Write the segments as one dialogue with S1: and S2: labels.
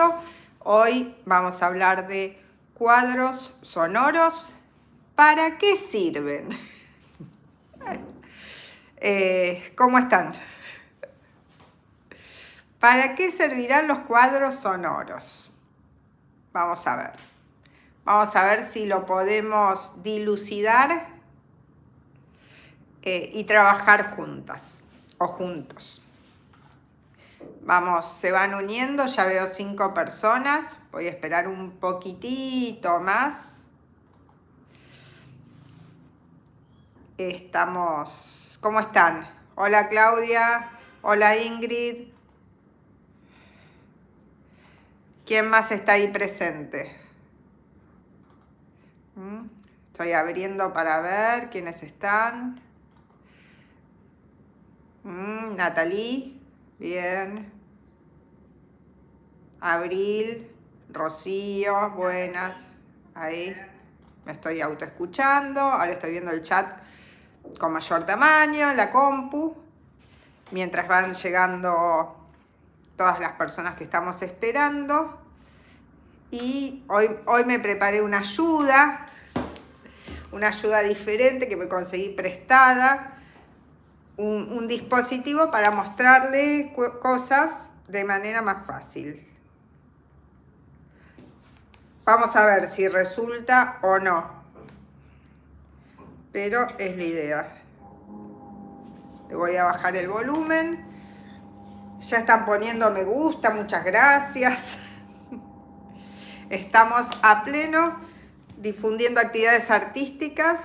S1: video. Hoy vamos a hablar de cuadros sonoros. ¿Para qué sirven? ¿Cómo están? ¿Para qué servirán los cuadros sonoros? Vamos a ver. Vamos a ver si lo podemos dilucidar y trabajar juntas o juntos. Vamos, se van uniendo, ya veo 5 personas. Voy a esperar un poquitito más. Estamos, ¿cómo están? Hola Claudia, hola Ingrid. ¿Quién más está ahí presente? Estoy abriendo para ver quiénes están. Natalie, bien. Abril, Rocío, buenas. Ahí me estoy autoescuchando. Ahora estoy viendo el chat con mayor tamaño en la compu. Mientras van llegando todas las personas que estamos esperando. Y hoy me preparé una ayuda diferente que me conseguí prestada. Un dispositivo para mostrarle cosas de manera más fácil. Vamos a ver si resulta o no. Pero es la idea. Le voy a bajar el volumen. Ya están poniendo me gusta, muchas gracias. Estamos a pleno difundiendo actividades artísticas.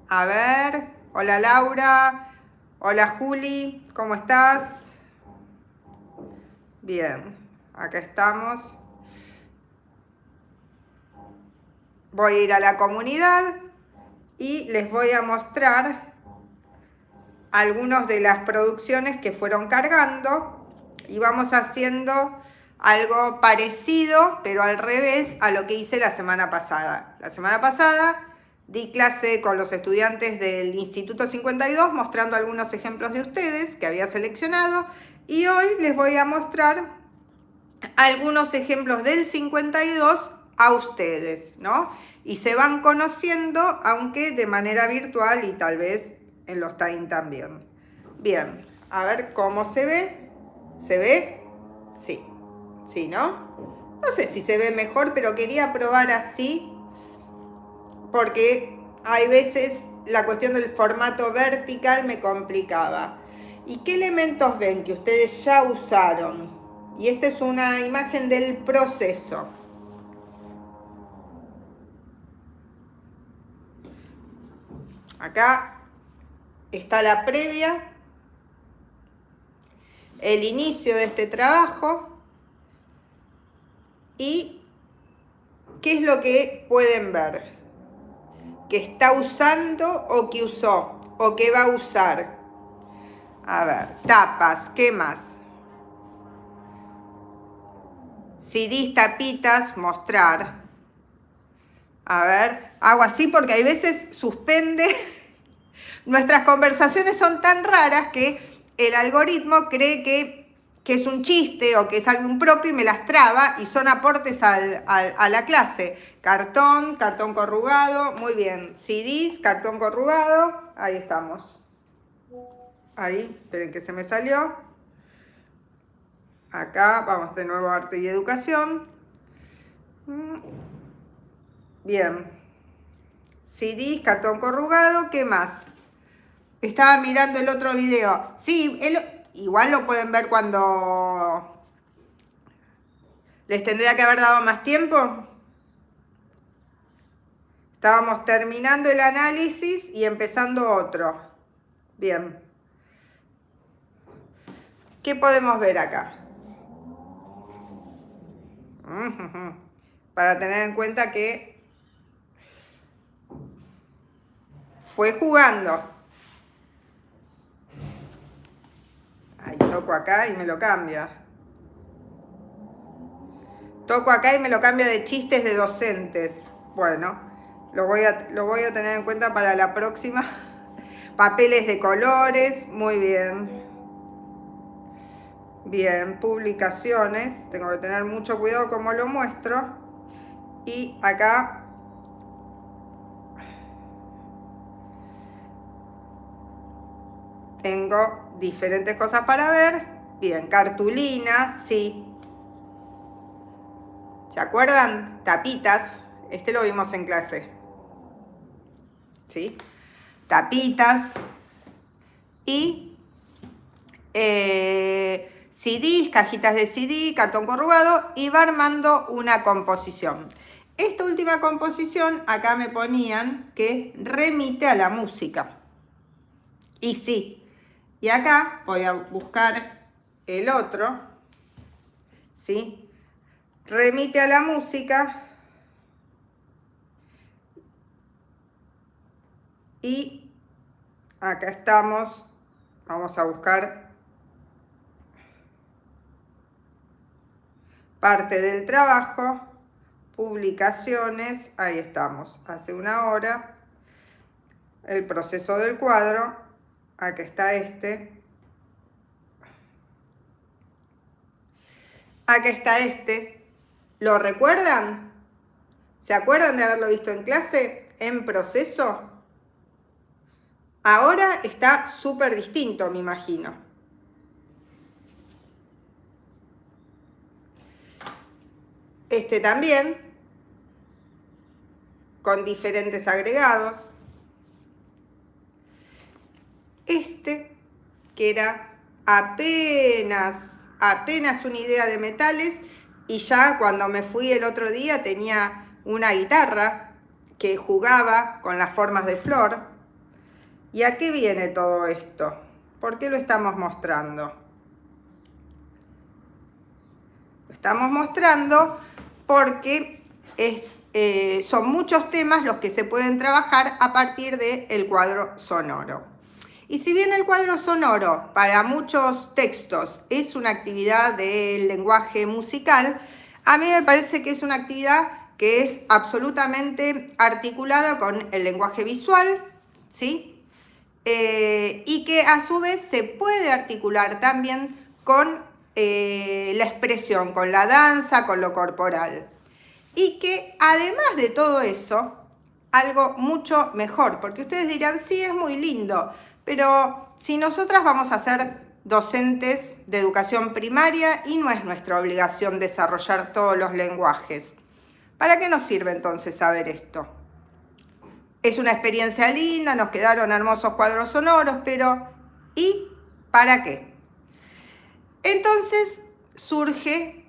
S1: A ver, hola Laura. Hola Juli, ¿cómo estás? Bien, acá estamos. Voy a ir a la comunidad y les voy a mostrar algunas de las producciones que fueron cargando y vamos haciendo algo parecido, pero al revés a lo que hice la semana pasada. La semana pasada di clase con los estudiantes del Instituto 52 mostrando algunos ejemplos de ustedes que había seleccionado y hoy les voy a mostrar algunos ejemplos del 52 a ustedes, ¿no? Y se van conociendo, aunque de manera virtual y tal vez en los time también. Bien, a ver cómo se ve. ¿Se ve? Sí. Sí, ¿no? No sé si se ve mejor, pero quería probar así porque hay veces la cuestión del formato vertical me complicaba. ¿Y qué elementos ven que ustedes ya usaron? Y esta es una imagen del proceso. Acá está la previa, el inicio de este trabajo y qué es lo que pueden ver, que está usando o que usó o que va a usar. A ver, tapas, ¿qué más? CDs, tapitas, mostrar. A ver, hago así porque hay veces suspende. Nuestras conversaciones son tan raras que el algoritmo cree que es un chiste o que es algo impropio y me las traba y son aportes a la clase. Cartón, cartón corrugado, muy bien. CDs, cartón corrugado, ahí estamos. Ahí, esperen que se me salió. Acá, vamos de nuevo a arte y educación. Bien. CDs, cartón corrugado, ¿qué más? Estaba mirando el otro video. Sí, igual lo pueden ver cuando les tendría que haber dado más tiempo. Estábamos terminando el análisis y empezando otro. Bien. ¿Qué podemos ver acá? Para tener en cuenta que fue jugando. Ahí toco acá y me lo cambia. Toco acá y me lo cambia de chistes de docentes. Bueno, lo voy a tener en cuenta para la próxima. Papeles de colores, muy bien. Bien, publicaciones. Tengo que tener mucho cuidado cómo lo muestro. Y acá tengo diferentes cosas para ver. Bien, cartulinas, sí. ¿Se acuerdan? Tapitas. Este lo vimos en clase. ¿Sí? Tapitas. Y CDs, cajitas de CD, cartón corrugado, y va armando una composición. Esta última composición, acá me ponían que remite a la música. Y sí. Y acá voy a buscar el otro. ¿Sí? Remite a la música. Y acá estamos. Vamos a buscar parte del trabajo. Publicaciones. Ahí estamos. Hace una hora. El proceso del cuadro. Acá está este. Acá está este. ¿Lo recuerdan? ¿Se acuerdan de haberlo visto en clase? En proceso. Ahora está súper distinto, me imagino. Este también, con diferentes agregados. Este, que era apenas una idea de metales, y ya cuando me fui el otro día tenía una guitarra que jugaba con las formas de flor. ¿Y a qué viene todo esto? ¿Por qué lo estamos mostrando? Lo estamos mostrando porque son muchos temas los que se pueden trabajar a partir del cuadro sonoro. Y si bien el cuadro sonoro para muchos textos es una actividad del lenguaje musical, a mí me parece que es una actividad que es absolutamente articulada con el lenguaje visual, ¿sí? Y que a su vez se puede articular también con la expresión, con la danza, con lo corporal. Y que además de todo eso, algo mucho mejor, porque ustedes dirán, sí, es muy lindo, pero si nosotras vamos a ser docentes de educación primaria y no es nuestra obligación desarrollar todos los lenguajes, ¿para qué nos sirve entonces saber esto? Es una experiencia linda, nos quedaron hermosos cuadros sonoros, pero ¿y para qué? Entonces surge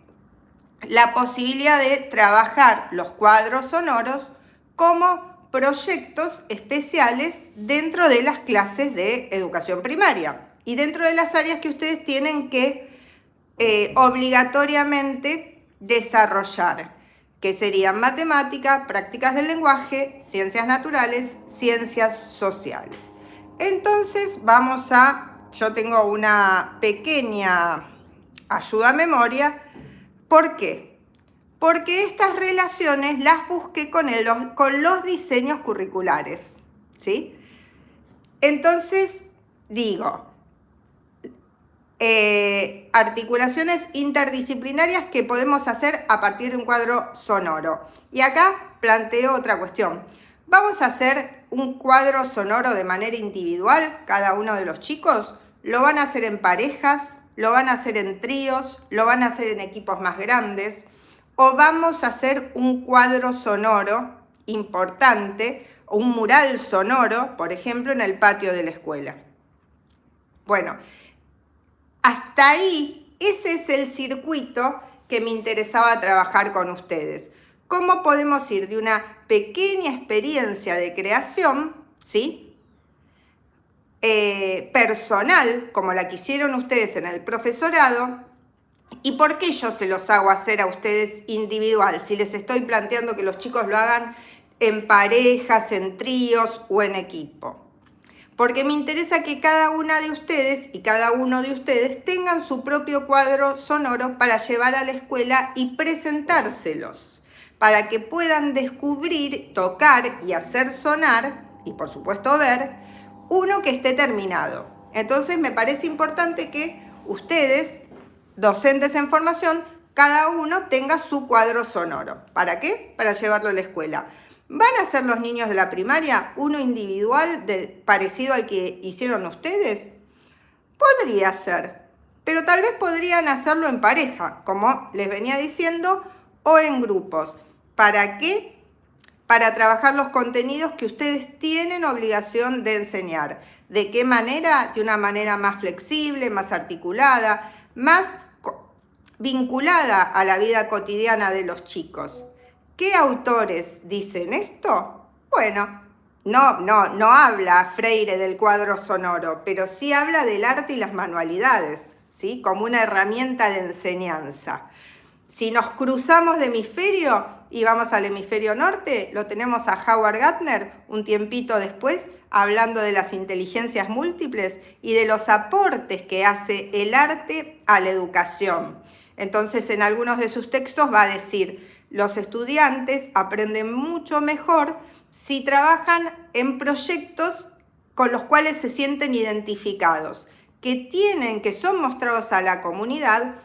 S1: la posibilidad de trabajar los cuadros sonoros como proyectos especiales dentro de las clases de educación primaria y dentro de las áreas que ustedes tienen que obligatoriamente desarrollar, que serían matemática, prácticas del lenguaje, ciencias naturales, ciencias sociales. Entonces yo tengo una pequeña ayuda a memoria. ¿Por qué? Porque estas relaciones las busqué con los diseños curriculares, ¿sí? Entonces, digo, articulaciones interdisciplinarias que podemos hacer a partir de un cuadro sonoro. Y acá planteo otra cuestión. ¿Vamos a hacer un cuadro sonoro de manera individual, cada uno de los chicos? ¿Lo van a hacer en parejas? ¿Lo van a hacer en tríos? ¿Lo van a hacer en equipos más grandes? ¿O vamos a hacer un cuadro sonoro importante, un mural sonoro, por ejemplo, en el patio de la escuela? Bueno, hasta ahí, ese es el circuito que me interesaba trabajar con ustedes. ¿Cómo podemos ir de una pequeña experiencia de creación, ¿sí?, personal, como la que hicieron ustedes en el profesorado? ¿Y por qué yo se los hago hacer a ustedes individual? Si les estoy planteando que los chicos lo hagan en parejas, en tríos o en equipo. Porque me interesa que cada una de ustedes y cada uno de ustedes tengan su propio cuadro sonoro para llevar a la escuela y presentárselos, para que puedan descubrir, tocar y hacer sonar, y por supuesto ver, uno que esté terminado. Entonces me parece importante que ustedes docentes en formación, cada uno tenga su cuadro sonoro. ¿Para qué? Para llevarlo a la escuela. ¿Van a ser los niños de la primaria uno individual parecido al que hicieron ustedes? Podría ser, pero tal vez podrían hacerlo en pareja, como les venía diciendo, o en grupos. ¿Para qué? Para trabajar los contenidos que ustedes tienen obligación de enseñar. ¿De qué manera? De una manera más flexible, más articulada, más vinculada a la vida cotidiana de los chicos. ¿Qué autores dicen esto? Bueno, no habla Freire del cuadro sonoro, pero sí habla del arte y las manualidades, ¿sí? Como una herramienta de enseñanza. Si nos cruzamos de hemisferio y vamos al hemisferio norte, lo tenemos a Howard Gardner un tiempito después, hablando de las inteligencias múltiples y de los aportes que hace el arte a la educación. Entonces, en algunos de sus textos va a decir, los estudiantes aprenden mucho mejor si trabajan en proyectos con los cuales se sienten identificados, que son mostrados a la comunidad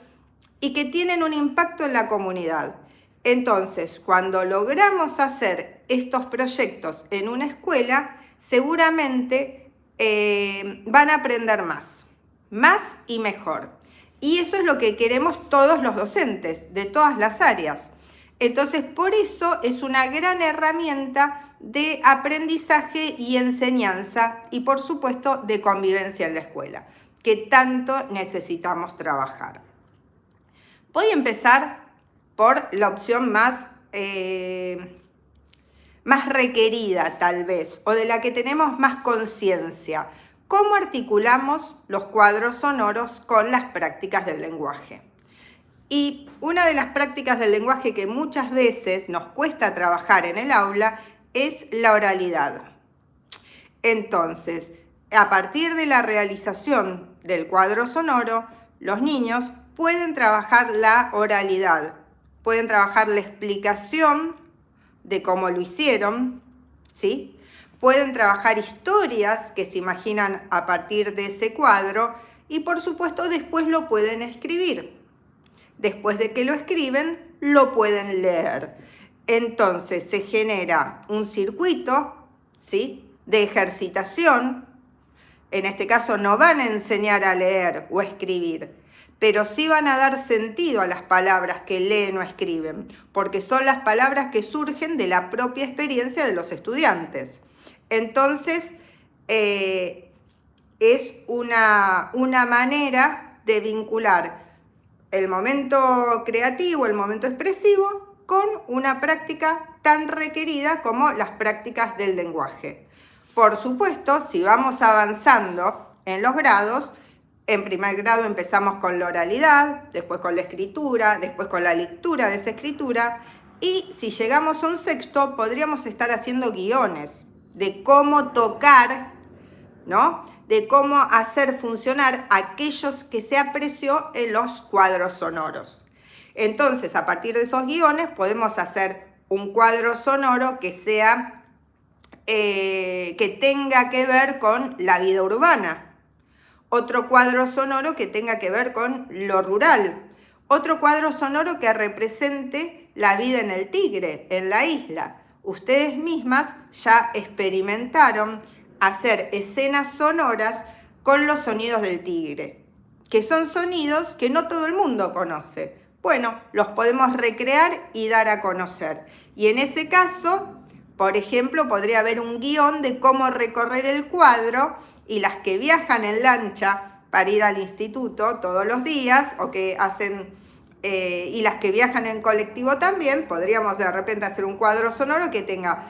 S1: y que tienen un impacto en la comunidad. Entonces, cuando logramos hacer estos proyectos en una escuela, seguramente van a aprender más y mejor. Y eso es lo que queremos todos los docentes de todas las áreas. Entonces, por eso es una gran herramienta de aprendizaje y enseñanza y, por supuesto, de convivencia en la escuela, que tanto necesitamos trabajar. Voy a empezar por la opción más requerida, tal vez, o de la que tenemos más conciencia. ¿Cómo articulamos los cuadros sonoros con las prácticas del lenguaje? Y una de las prácticas del lenguaje que muchas veces nos cuesta trabajar en el aula es la oralidad. Entonces, a partir de la realización del cuadro sonoro, los niños pueden trabajar la oralidad, pueden trabajar la explicación de cómo lo hicieron, ¿sí? Pueden trabajar historias que se imaginan a partir de ese cuadro y, por supuesto, después lo pueden escribir. Después de que lo escriben, lo pueden leer. Entonces se genera un circuito, ¿sí?, de ejercitación. En este caso no van a enseñar a leer o a escribir, pero sí van a dar sentido a las palabras que leen o escriben, porque son las palabras que surgen de la propia experiencia de los estudiantes. Entonces, es una manera de vincular el momento creativo, el momento expresivo, con una práctica tan requerida como las prácticas del lenguaje. Por supuesto, si vamos avanzando en los grados, en primer grado empezamos con la oralidad, después con la escritura, después con la lectura de esa escritura, y si llegamos a un sexto, podríamos estar haciendo guiones de cómo tocar, ¿no?, de cómo hacer funcionar aquellos que se apreció en los cuadros sonoros. Entonces, a partir de esos guiones podemos hacer un cuadro sonoro que sea, que tenga que ver con la vida urbana, otro cuadro sonoro que tenga que ver con lo rural, otro cuadro sonoro que represente la vida en el Tigre, en la isla. Ustedes mismas ya experimentaron hacer escenas sonoras con los sonidos del tigre, que son sonidos que no todo el mundo conoce. Bueno, los podemos recrear y dar a conocer. Y en ese caso, por ejemplo, podría haber un guión de cómo recorrer el cuadro, y las que viajan en lancha para ir al instituto todos los días, o que hacen, y las que viajan en colectivo también, podríamos de repente hacer un cuadro sonoro que tenga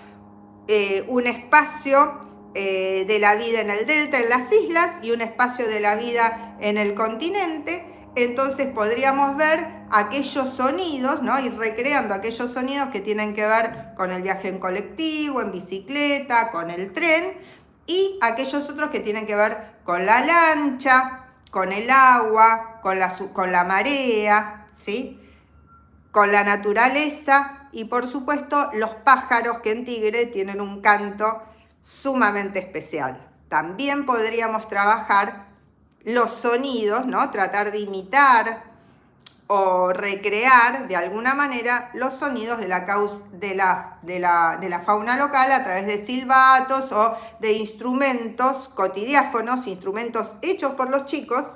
S1: un espacio de la vida en el delta, en las islas, y un espacio de la vida en el continente. Entonces podríamos ver aquellos sonidos, ¿no?, ir recreando aquellos sonidos que tienen que ver con el viaje en colectivo, en bicicleta, con el tren, y aquellos otros que tienen que ver con la lancha, con el agua, con la marea, ¿sí?, con la naturaleza, y por supuesto los pájaros, que en Tigre tienen un canto sumamente especial. También podríamos trabajar los sonidos, ¿no?, tratar de imitar o recrear de alguna manera los sonidos de la fauna local a través de silbatos o de instrumentos cotidiáfonos, instrumentos hechos por los chicos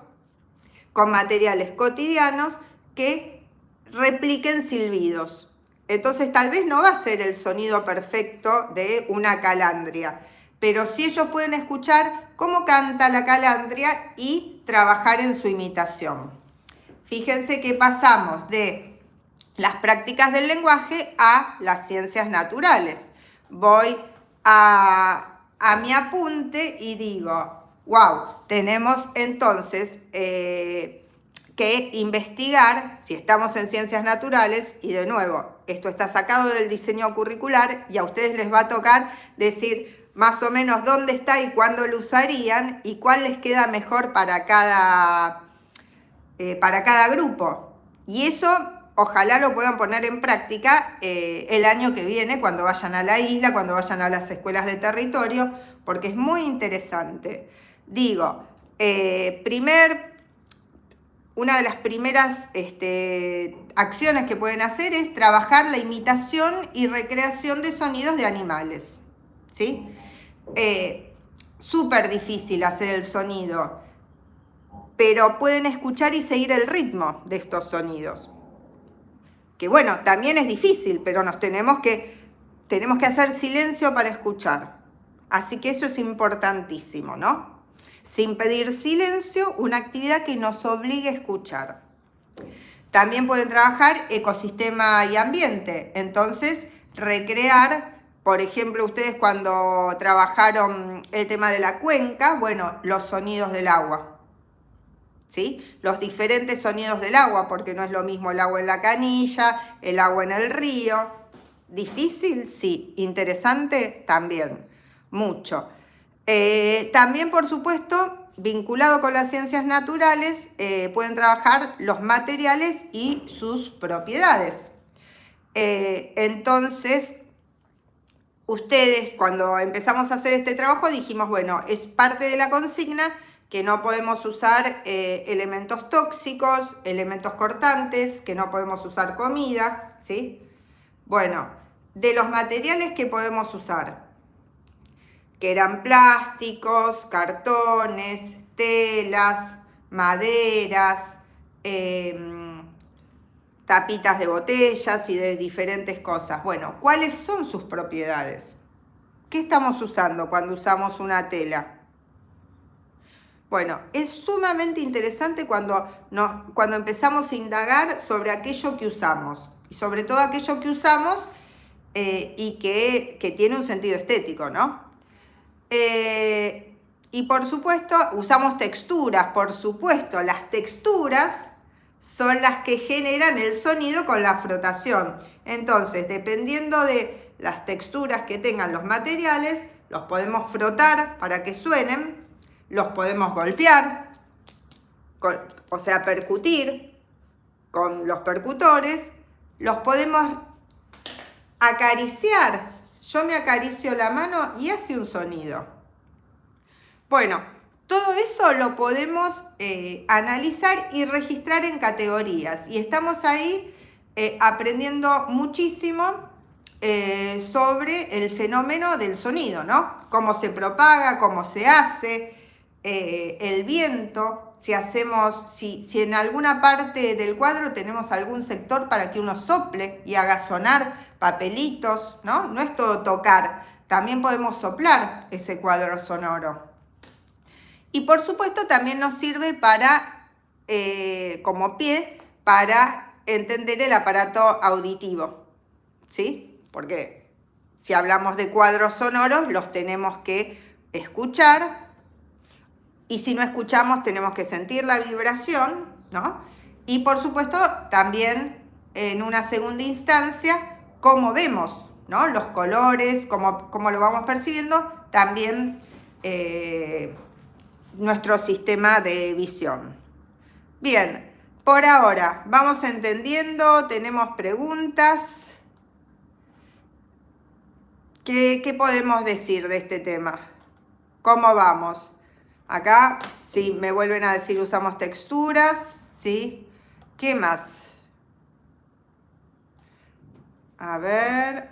S1: con materiales cotidianos que repliquen silbidos. Entonces tal vez no va a ser el sonido perfecto de una calandria, pero sí ellos pueden escuchar cómo canta la calandria y trabajar en su imitación. Fíjense que pasamos de las prácticas del lenguaje a las ciencias naturales. Voy a mi apunte y digo, wow, tenemos entonces que investigar si estamos en ciencias naturales, y de nuevo, esto está sacado del diseño curricular y a ustedes les va a tocar decir más o menos dónde está y cuándo lo usarían y cuál les queda mejor para cada grupo. Y eso ojalá lo puedan poner en práctica el año que viene cuando vayan a la isla, cuando vayan a las escuelas de territorio, porque es muy interesante. Digo, una de las primeras acciones que pueden hacer es trabajar la imitación y recreación de sonidos de animales, ¿sí? Súper difícil hacer el sonido, pero pueden escuchar y seguir el ritmo de estos sonidos. Que bueno, también es difícil, pero tenemos que hacer silencio para escuchar. Así que eso es importantísimo, ¿no? Sin pedir silencio, una actividad que nos obligue a escuchar. También pueden trabajar ecosistema y ambiente. Entonces, recrear, por ejemplo, ustedes cuando trabajaron el tema de la cuenca, bueno, los sonidos del agua, ¿sí? Los diferentes sonidos del agua, porque no es lo mismo el agua en la canilla, el agua en el río. ¿Difícil? Sí. ¿Interesante? También. Mucho. También, por supuesto, vinculado con las ciencias naturales, pueden trabajar los materiales y sus propiedades. Entonces, ustedes, cuando empezamos a hacer este trabajo, dijimos, bueno, es parte de la consigna que no podemos usar elementos tóxicos, elementos cortantes, que no podemos usar comida, ¿sí? Bueno, de los materiales que podemos usar, que eran plásticos, cartones, telas, maderas, tapitas de botellas y de diferentes cosas. Bueno, ¿cuáles son sus propiedades? ¿Qué estamos usando cuando usamos una tela? Bueno, es sumamente interesante cuando empezamos a indagar sobre aquello que usamos, y sobre todo aquello que usamos y que tiene un sentido estético, ¿no? Y por supuesto, usamos texturas, por supuesto, las texturas son las que generan el sonido con la frotación. Entonces, dependiendo de las texturas que tengan los materiales, los podemos frotar para que suenen, los podemos golpear, o sea, percutir con los percutores, los podemos acariciar. Yo me acaricio la mano y hace un sonido. Bueno, todo eso lo podemos analizar y registrar en categorías. Y estamos ahí aprendiendo muchísimo sobre el fenómeno del sonido, ¿no? Cómo se propaga, cómo se hace, el viento, si en alguna parte del cuadro tenemos algún sector para que uno sople y haga sonar papelitos, ¿no? No es todo tocar, también podemos soplar ese cuadro sonoro. Y por supuesto también nos sirve como pie para entender el aparato auditivo, ¿sí? Porque si hablamos de cuadros sonoros, los tenemos que escuchar, y si no escuchamos tenemos que sentir la vibración, ¿no? Y por supuesto también en una segunda instancia, cómo vemos, ¿no? Los colores, cómo lo vamos percibiendo, también nuestro sistema de visión. Bien, por ahora vamos entendiendo, tenemos preguntas. ¿Qué podemos decir de este tema? ¿Cómo vamos? Acá, sí, me vuelven a decir usamos texturas, ¿sí? ¿Qué más? A ver,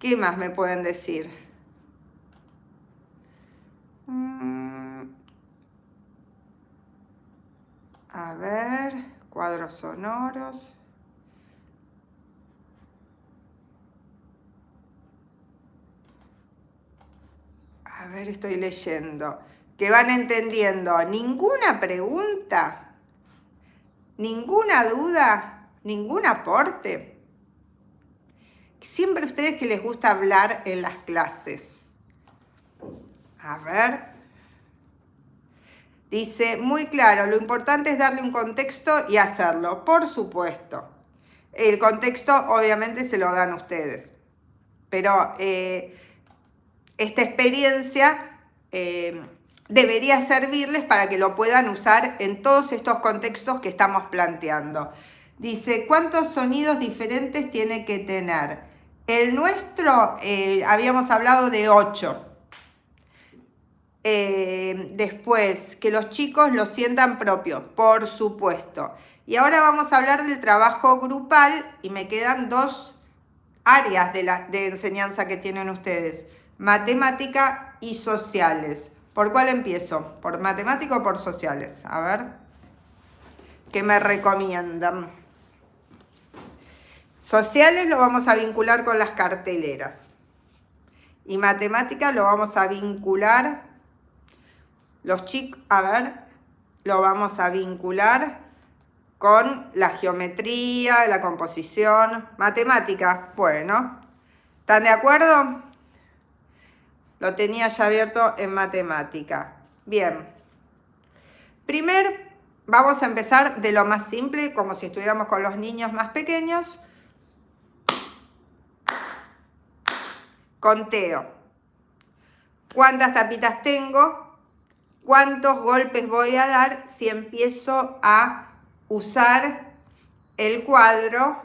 S1: ¿qué más me pueden decir? A ver, cuadros sonoros. A ver, estoy leyendo. Que van entendiendo. ¿Ninguna pregunta? ¿Ninguna duda? ¿Ningún aporte? Siempre a ustedes que les gusta hablar en las clases. A ver. Dice, muy claro, lo importante es darle un contexto y hacerlo. Por supuesto. El contexto obviamente se lo dan ustedes. Pero esta experiencia debería servirles para que lo puedan usar en todos estos contextos que estamos planteando. Dice, ¿cuántos sonidos diferentes tiene que tener? El nuestro, habíamos hablado de 8. Después, que los chicos lo sientan propio, por supuesto. Y ahora vamos a hablar del trabajo grupal y me quedan 2 áreas de enseñanza que tienen ustedes. Matemática y sociales. ¿Por cuál empiezo? ¿Por matemática o por sociales? A ver, ¿qué me recomiendan? Sociales lo vamos a vincular con las carteleras. Y matemática lo vamos a vincular, los chicos, a ver, lo vamos a vincular con la geometría, la composición, matemática. Bueno, ¿están de acuerdo? Lo tenía ya abierto en matemática. Bien. Primero, vamos a empezar de lo más simple, como si estuviéramos con los niños más pequeños. Conteo. ¿Cuántas tapitas tengo? ¿Cuántos golpes voy a dar si empiezo a usar el cuadro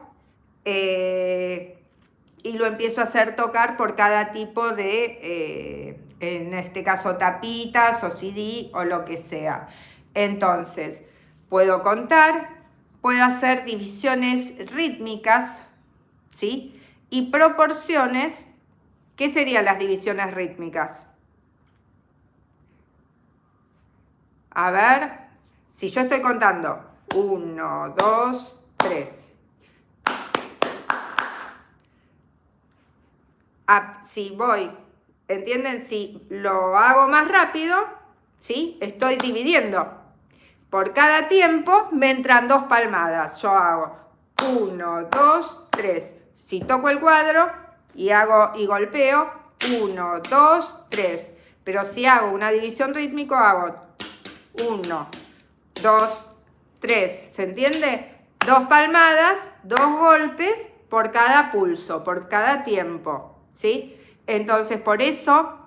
S1: y lo empiezo a hacer tocar por cada tipo de, en este caso, tapitas o CD o lo que sea? Entonces, puedo contar, puedo hacer divisiones rítmicas, ¿sí? Y proporciones. ¿Qué serían las divisiones rítmicas? A ver, si yo estoy contando 1, 2, 3. Si voy, ¿entienden? Si lo hago más rápido, ¿sí? Estoy dividiendo. Por cada tiempo me entran 2 palmadas. Yo hago 1, 2, 3. Si toco el cuadro y hago y golpeo 1, 2, 3. Pero si hago una división rítmica, hago 1, 2, 3. ¿Se entiende? 2 palmadas, 2 golpes por cada pulso, por cada tiempo, ¿sí? Entonces, por eso,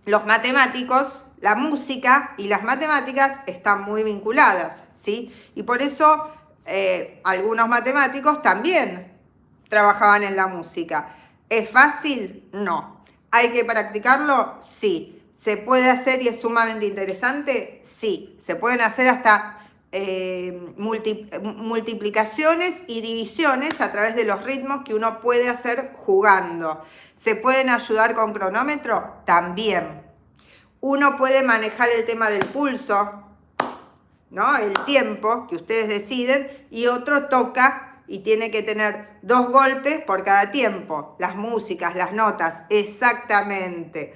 S1: los matemáticos, la música y las matemáticas están muy vinculadas, ¿sí? Y por eso algunos matemáticos también trabajaban en la música. ¿Es fácil? No. ¿Hay que practicarlo? Sí. ¿Se puede hacer y es sumamente interesante? Sí. Se pueden hacer hasta multiplicaciones y divisiones a través de los ritmos que uno puede hacer jugando. ¿Se pueden ayudar con cronómetro? También. Uno puede manejar el tema del pulso, ¿no? El tiempo que ustedes deciden, y otro toca y tiene que tener 2 golpes por cada tiempo. Las músicas, las notas, exactamente.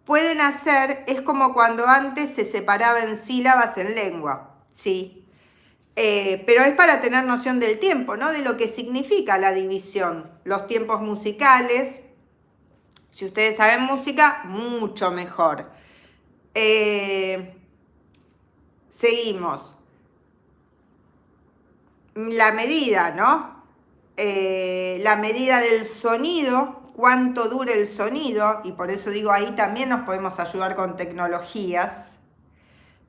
S1: Pueden hacer, es como cuando antes se separaba en sílabas en lengua, ¿sí? Pero es para tener noción del tiempo, ¿no? De lo que significa la división. Los tiempos musicales, si ustedes saben música, mucho mejor. Seguimos. La medida, ¿no? La medida del sonido, cuánto dura el sonido, y por eso digo, ahí también nos podemos ayudar con tecnologías,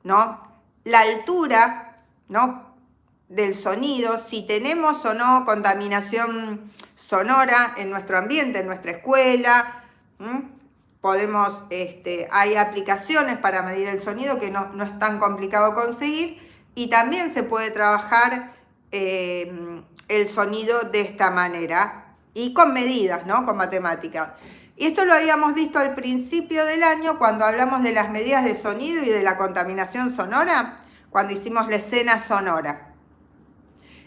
S1: ¿no? La altura, ¿no? Del sonido, si tenemos o no contaminación sonora en nuestro ambiente, en nuestra escuela. Podemos, hay aplicaciones para medir el sonido que no es tan complicado conseguir. y también se puede trabajar el sonido de esta manera y con medidas, ¿no? Con matemáticas. Y esto lo habíamos visto al principio del año cuando hablamos de las medidas de sonido y de la contaminación sonora, cuando hicimos la escena sonora.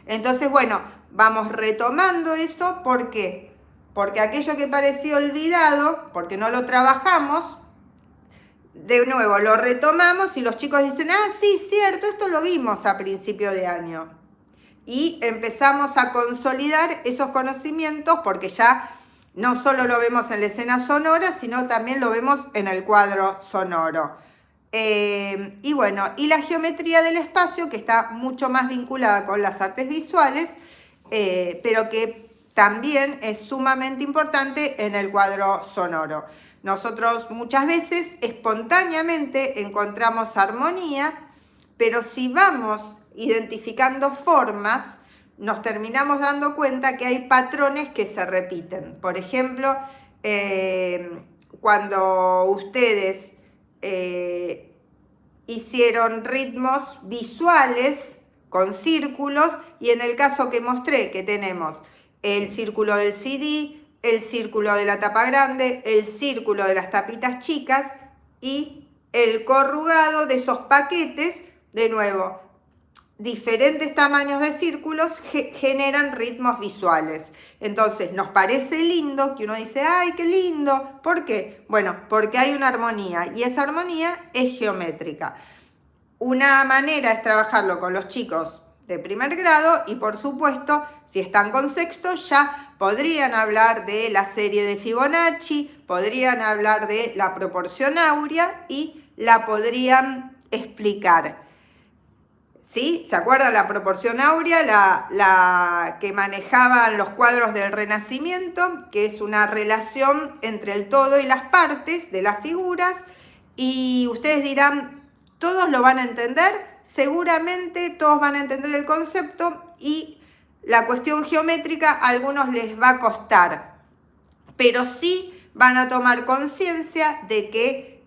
S1: Entonces, bueno, vamos retomando eso. ¿Por qué? Porque aquello que parecía olvidado, porque no lo trabajamos, de nuevo lo retomamos y los chicos dicen, ah, sí, cierto, esto lo vimos a principio de año. Y empezamos a consolidar esos conocimientos porque ya no solo lo vemos en la escena sonora, sino también lo vemos en el cuadro sonoro. Y bueno, y la geometría del espacio, que está mucho más vinculada con las artes visuales, pero que también es sumamente importante en el cuadro sonoro. Nosotros muchas veces espontáneamente encontramos armonía, pero si vamos identificando formas, nos terminamos dando cuenta que hay patrones que se repiten. Por ejemplo, cuando ustedes hicieron ritmos visuales con círculos, y en el caso que mostré que tenemos el círculo del CD, el círculo de la tapa grande, el círculo de las tapitas chicas y el corrugado de esos paquetes, de nuevo, diferentes tamaños de círculos generan ritmos visuales. Entonces nos parece lindo que uno dice, ¡ay, qué lindo! ¿Por qué? Bueno, porque hay una armonía y esa armonía es geométrica. Una manera es trabajarlo con los chicos de primer grado y por supuesto, si están con sexto, ya podrían hablar de la serie de Fibonacci, podrían hablar de la proporción áurea y la podrían explicar. ¿Sí? ¿Se acuerdan la proporción áurea? La que manejaban los cuadros del Renacimiento, que es una relación entre el todo y las partes de las figuras. Y ustedes dirán, ¿todos lo van a entender? Seguramente todos van a entender el concepto y la cuestión geométrica a algunos les va a costar, pero sí van a tomar conciencia de que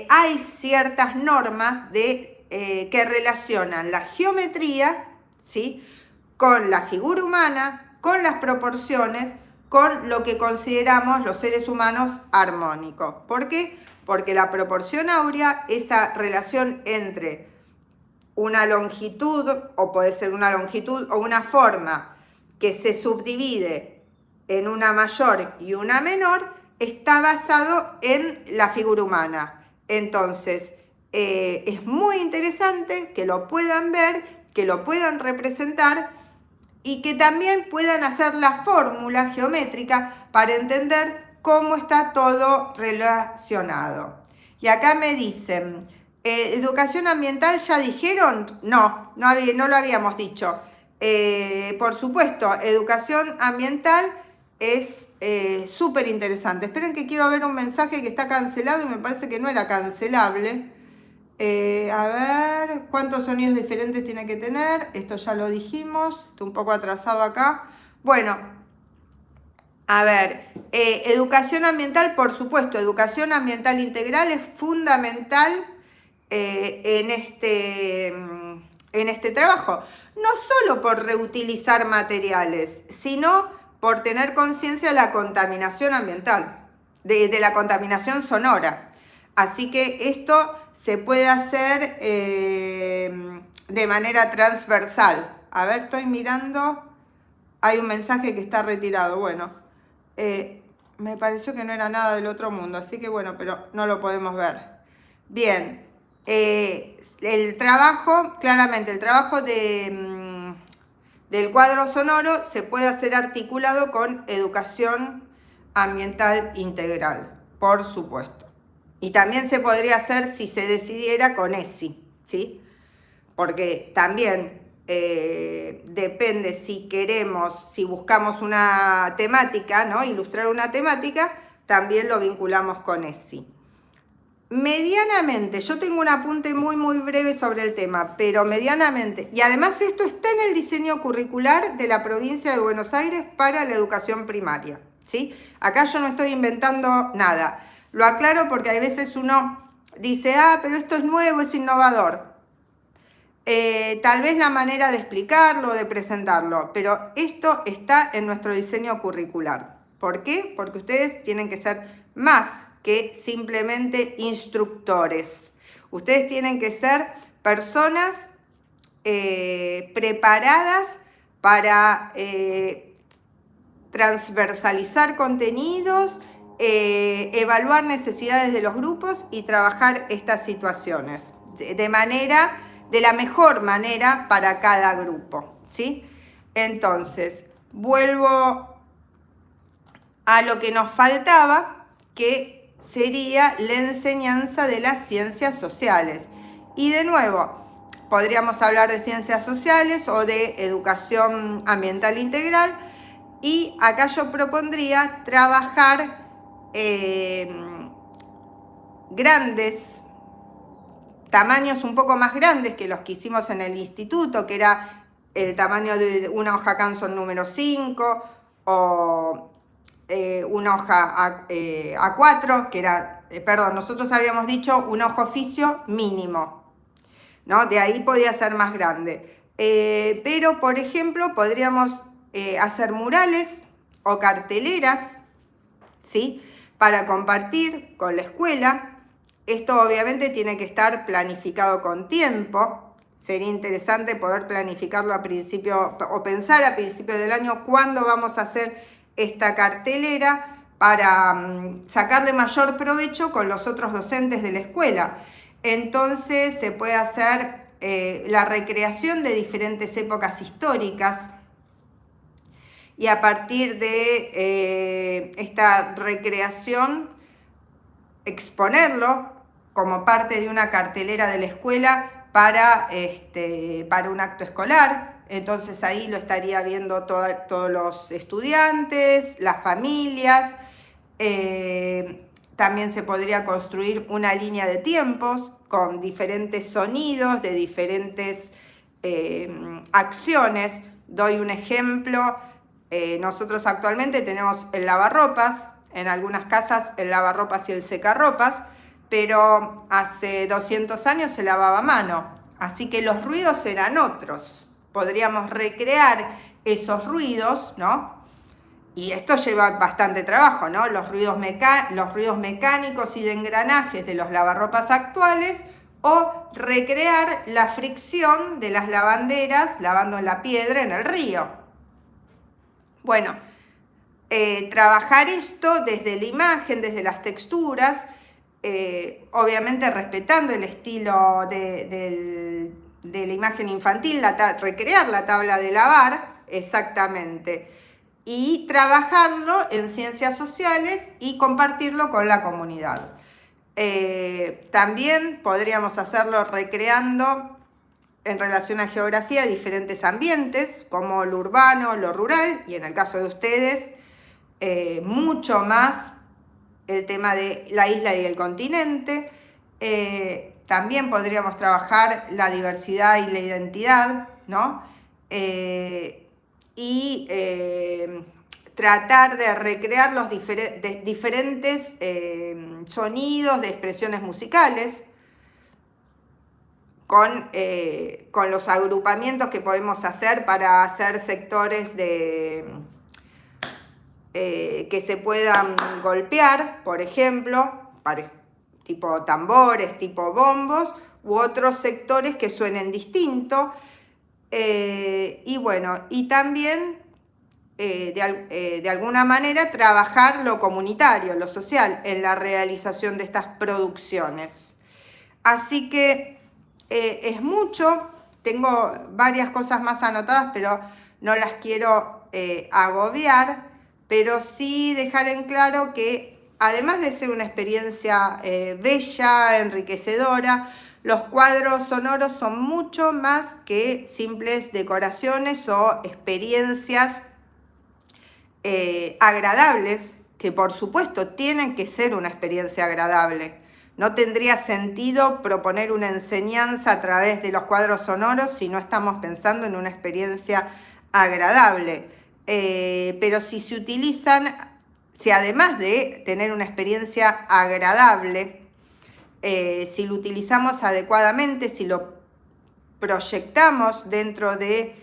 S1: hay ciertas normas que relacionan la geometría, ¿sí?, con la figura humana, con las proporciones, con lo que consideramos los seres humanos armónicos. ¿Por qué? Porque la proporción áurea, esa relación entre una longitud, o puede ser una longitud o una forma que se subdivide en una mayor y una menor, está basado en la figura humana. Entonces, es muy interesante que lo puedan ver, que lo puedan representar y que también puedan hacer la fórmula geométrica para entender cómo está todo relacionado. Y acá me dicen, ¿educación ambiental ya dijeron? No lo habíamos dicho. Por supuesto, educación ambiental es súper interesante. Esperen que quiero ver un mensaje que está cancelado y me parece que no era cancelable. A ver, ¿cuántos sonidos diferentes tiene que tener? Esto ya lo dijimos, estoy un poco atrasado acá. Bueno, a ver, educación ambiental, por supuesto, educación ambiental integral es fundamental en este trabajo. No solo por reutilizar materiales, sino por tener conciencia de la contaminación ambiental, de la contaminación sonora. Así que esto se puede hacer de manera transversal. A ver, estoy mirando. Hay un mensaje que está retirado. Bueno, me pareció que no era nada del otro mundo, así que bueno, pero no lo podemos ver. Bien, el trabajo, claramente, el trabajo del cuadro sonoro se puede hacer articulado con educación ambiental integral, por supuesto. Y también se podría hacer, si se decidiera, con ESI, ¿sí? Porque también depende si queremos, si buscamos una temática, ¿no?, ilustrar una temática, también lo vinculamos con ESI. Medianamente, yo tengo un apunte muy breve sobre el tema, pero medianamente, y además esto está en el diseño curricular de la provincia de Buenos Aires para la educación primaria, ¿sí? Acá yo no estoy inventando nada. Lo aclaro porque hay veces uno dice, ah, pero esto es nuevo, es innovador. Tal vez la manera de explicarlo, de presentarlo, pero esto está en nuestro diseño curricular. ¿Por qué? Porque ustedes tienen que ser más que simplemente instructores. Ustedes tienen que ser personas preparadas para transversalizar contenidos, evaluar necesidades de los grupos y trabajar estas situaciones de la mejor manera para cada grupo, ¿sí? Entonces, vuelvo a lo que nos faltaba, que sería la enseñanza de las ciencias sociales. Y de nuevo, podríamos hablar de ciencias sociales o de educación ambiental integral, y acá yo propondría trabajar grandes tamaños un poco más grandes que los que hicimos en el instituto, que era el tamaño de una hoja Canson número 5 o una hoja A4, que era, nosotros habíamos dicho una hoja oficio mínimo, ¿no? De ahí podía ser más grande. Pero, por ejemplo, podríamos hacer murales o carteleras, ¿sí? Para compartir con la escuela. Esto obviamente tiene que estar planificado con tiempo. Sería interesante poder planificarlo a principio o pensar a principio del año cuándo vamos a hacer esta cartelera para sacarle mayor provecho con los otros docentes de la escuela. Entonces se puede hacer la recreación de diferentes épocas históricas, y a partir de esta recreación exponerlo como parte de una cartelera de la escuela para un acto escolar. Entonces ahí lo estaría viendo todos los estudiantes, las familias. También se podría construir una línea de tiempos con diferentes sonidos de diferentes acciones. Doy un ejemplo. Nosotros actualmente tenemos el lavarropas, en algunas casas el lavarropas y el secarropas, pero hace 200 años se lavaba a mano, así que los ruidos eran otros. Podríamos recrear esos ruidos, ¿no? Y esto lleva bastante trabajo, ¿no? Los ruidos mecánicos y de engranajes de los lavarropas actuales, o recrear la fricción de las lavanderas lavando en la piedra en el río. Bueno, trabajar esto desde la imagen, desde las texturas, obviamente respetando el estilo de la imagen infantil, recrear la tabla de lavar, exactamente, y trabajarlo en ciencias sociales y compartirlo con la comunidad. También podríamos hacerlo recreando en relación a geografía diferentes ambientes, como lo urbano, lo rural, y en el caso de ustedes, mucho más el tema de la isla y el continente. También podríamos trabajar la diversidad y la identidad, ¿no? Tratar de recrear los diferentes sonidos de expresiones musicales con los agrupamientos que podemos hacer para hacer sectores que se puedan golpear, por ejemplo, tipo tambores, tipo bombos, u otros sectores que suenen distinto. Y bueno, y también de alguna manera trabajar lo comunitario, lo social, en la realización de estas producciones. Así que es mucho, tengo varias cosas más anotadas, pero no las quiero agobiar, pero sí dejar en claro que además de ser una experiencia bella, enriquecedora, los cuadros sonoros son mucho más que simples decoraciones o experiencias agradables, que por supuesto tienen que ser una experiencia agradable. No tendría sentido proponer una enseñanza a través de los cuadros sonoros si no estamos pensando en una experiencia agradable. Pero si se utilizan, si además de tener una experiencia agradable, si lo utilizamos adecuadamente, si lo proyectamos dentro de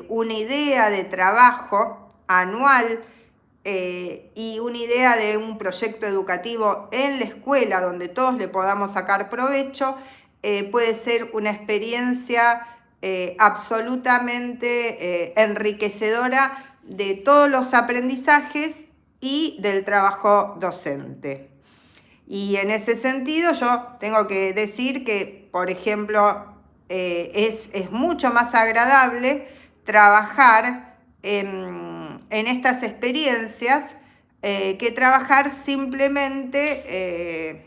S1: una idea de trabajo anual y una idea de un proyecto educativo en la escuela donde todos le podamos sacar provecho, puede ser una experiencia absolutamente enriquecedora de todos los aprendizajes y del trabajo docente. Y en ese sentido yo tengo que decir que, por ejemplo, es mucho más agradable trabajar en estas experiencias que trabajar simplemente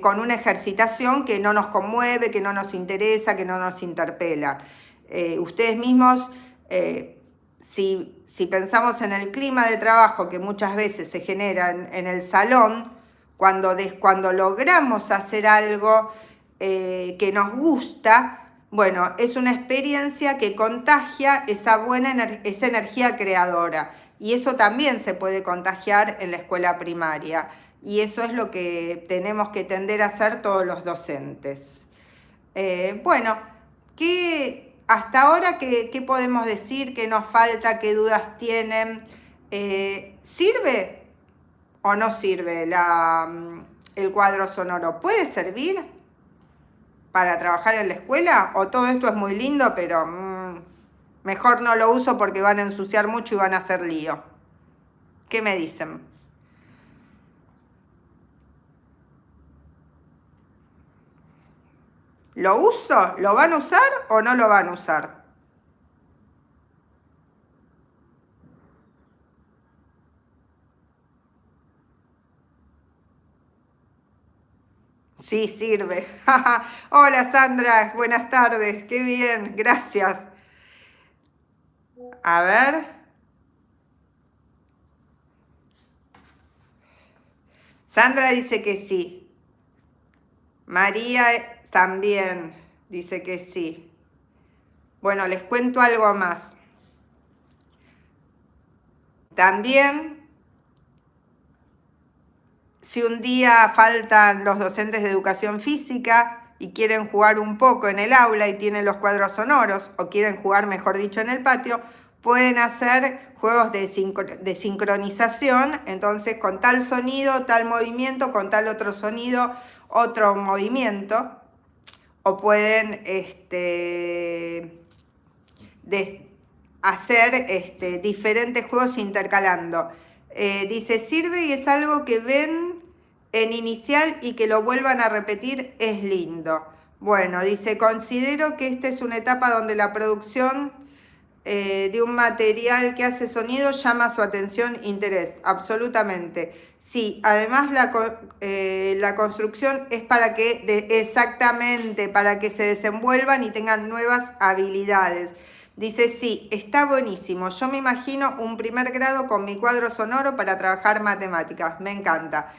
S1: con una ejercitación que no nos conmueve, que no nos interesa, que no nos interpela. Ustedes mismos, si pensamos en el clima de trabajo que muchas veces se genera en el salón, cuando logramos hacer algo que nos gusta, bueno, es una experiencia que contagia esa energía creadora. Y eso también se puede contagiar en la escuela primaria. Y eso es lo que tenemos que tender a hacer todos los docentes. Bueno, hasta ahora, ¿qué podemos decir? ¿Qué nos falta? ¿Qué dudas tienen? ¿Sirve o no sirve el cuadro sonoro? ¿Puede servir para trabajar en la escuela? ¿O todo esto es muy lindo, pero mejor no lo uso porque van a ensuciar mucho y van a hacer lío? ¿Qué me dicen? ¿Lo uso? ¿Lo van a usar o no lo van a usar? Sí, sirve. Hola Sandra, buenas tardes. Qué bien, gracias. A ver. Sandra dice que sí. María también dice que sí. Bueno, les cuento algo más. También, si un día faltan los docentes de educación física y quieren jugar un poco en el aula y tienen los cuadros sonoros, o quieren jugar, mejor dicho, en el patio, pueden hacer juegos de sincronización. Entonces, con tal sonido, tal movimiento, con tal otro sonido, otro movimiento. O pueden hacer diferentes juegos intercalando. Dice, sirve y es algo que ven en inicial y que lo vuelvan a repetir es lindo. Bueno, dice, considero que esta es una etapa donde la producción de un material que hace sonido llama su atención e interés. Absolutamente. Sí, además la construcción es para que, exactamente, para que se desenvuelvan y tengan nuevas habilidades. Dice, sí, está buenísimo. Yo me imagino un primer grado con mi cuadro sonoro para trabajar matemáticas. Me encanta.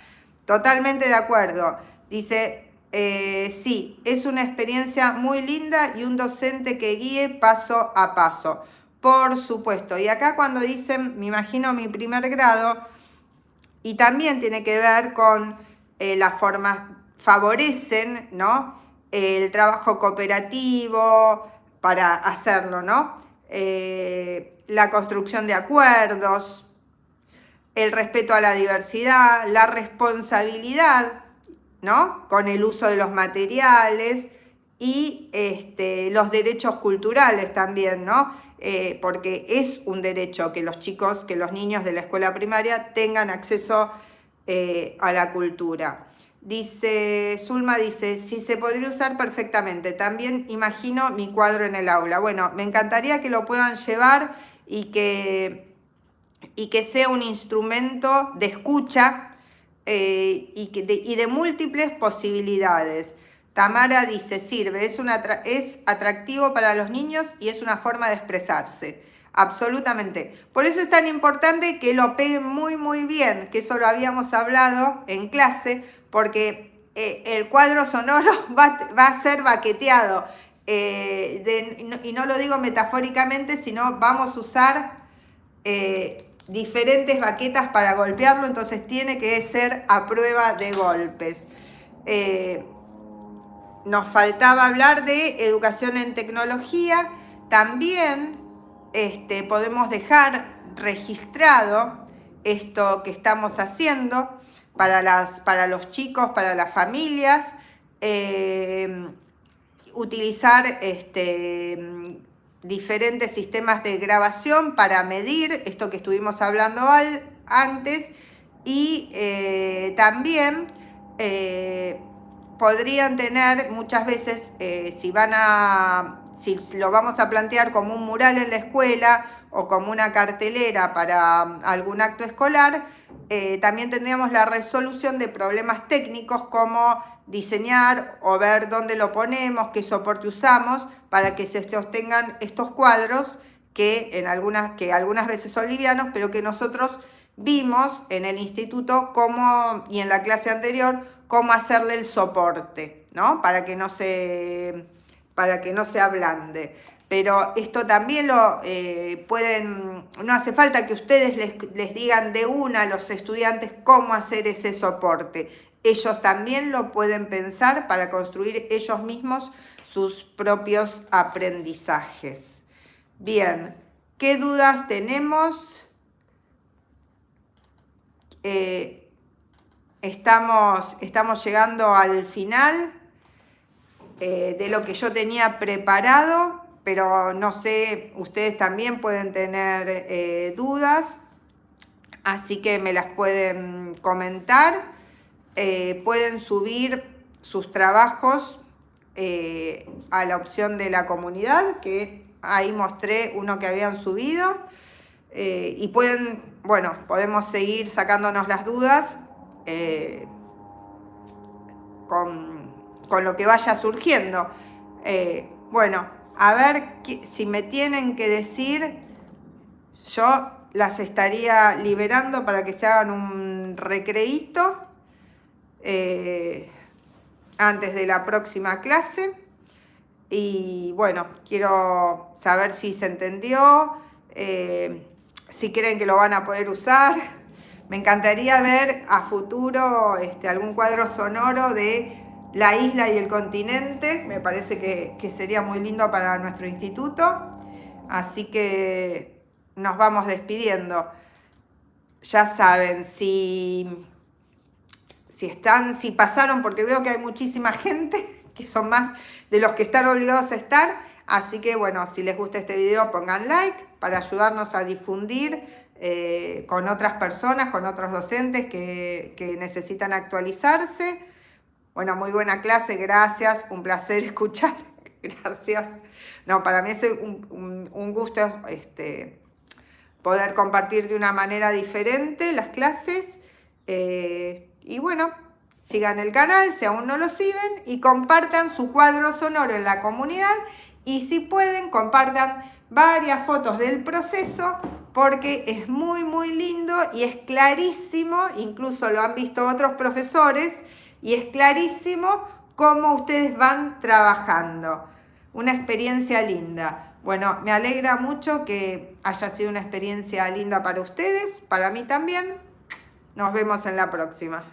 S1: Totalmente de acuerdo. Dice, sí, es una experiencia muy linda y un docente que guíe paso a paso. Por supuesto. Y acá cuando dicen, me imagino mi primer grado, y también tiene que ver con las formas, favorecen, ¿no? El trabajo cooperativo para hacerlo, ¿no? La construcción de acuerdos, el respeto a la diversidad, la responsabilidad, ¿no? Con el uso de los materiales y los derechos culturales también, ¿no? Porque es un derecho que los chicos, que los niños de la escuela primaria tengan acceso a la cultura. Dice, Zulma dice, sí se podría usar perfectamente. También imagino mi cuadro en el aula. Bueno, me encantaría que lo puedan llevar y que sea un instrumento de escucha y de múltiples posibilidades. Tamara dice, sirve, es atractivo para los niños y es una forma de expresarse. Absolutamente. Por eso es tan importante que lo peguen muy, muy bien, que eso lo habíamos hablado en clase, porque el cuadro sonoro va a ser baqueteado. Y no lo digo metafóricamente, sino vamos a usar diferentes baquetas para golpearlo, entonces tiene que ser a prueba de golpes. nos faltaba hablar de educación en tecnología. También podemos dejar registrado esto que estamos haciendo para los chicos, para las familias, utilizar diferentes sistemas de grabación para medir esto que estuvimos hablando antes, y también podrían tener muchas veces, si lo vamos a plantear como un mural en la escuela o como una cartelera para algún acto escolar, también tendríamos la resolución de problemas técnicos como diseñar o ver dónde lo ponemos, qué soporte usamos, para que se sostengan estos cuadros que algunas veces son livianos, pero que nosotros vimos en el instituto y en la clase anterior cómo hacerle el soporte, ¿no? Para que no se ablande. Pero esto también lo pueden, no hace falta que ustedes les digan de una a los estudiantes cómo hacer ese soporte. Ellos también lo pueden pensar para construir ellos mismos sus propios aprendizajes. Bien, ¿qué dudas tenemos? Estamos llegando al final de lo que yo tenía preparado, pero no sé, ustedes también pueden tener dudas, así que me las pueden comentar. Pueden subir sus trabajos a la opción de la comunidad, que ahí mostré uno que habían subido, y podemos seguir sacándonos las dudas con lo que vaya surgiendo. A ver si me tienen que decir, yo las estaría liberando para que se hagan un recreíto antes de la próxima clase. Y bueno, quiero saber si se entendió, si creen que lo van a poder usar. Me encantaría ver a futuro algún cuadro sonoro de la isla y el continente. Me parece que sería muy lindo para nuestro instituto. Así que nos vamos despidiendo. Ya saben, si pasaron, porque veo que hay muchísima gente, que son más de los que están obligados a estar. Así que bueno, si les gusta este video, pongan like para ayudarnos a difundir con otras personas, con otros docentes que necesitan actualizarse. Bueno, muy buena clase, gracias, un placer escuchar, gracias. No, para mí es un gusto poder compartir de una manera diferente las clases. Y bueno, sigan el canal si aún no lo siguen y compartan su cuadro sonoro en la comunidad. Y si pueden, compartan varias fotos del proceso, porque es muy, muy lindo y es clarísimo, incluso lo han visto otros profesores, y es clarísimo cómo ustedes van trabajando. Una experiencia linda. Bueno, me alegra mucho que haya sido una experiencia linda para ustedes, para mí también. Nos vemos en la próxima.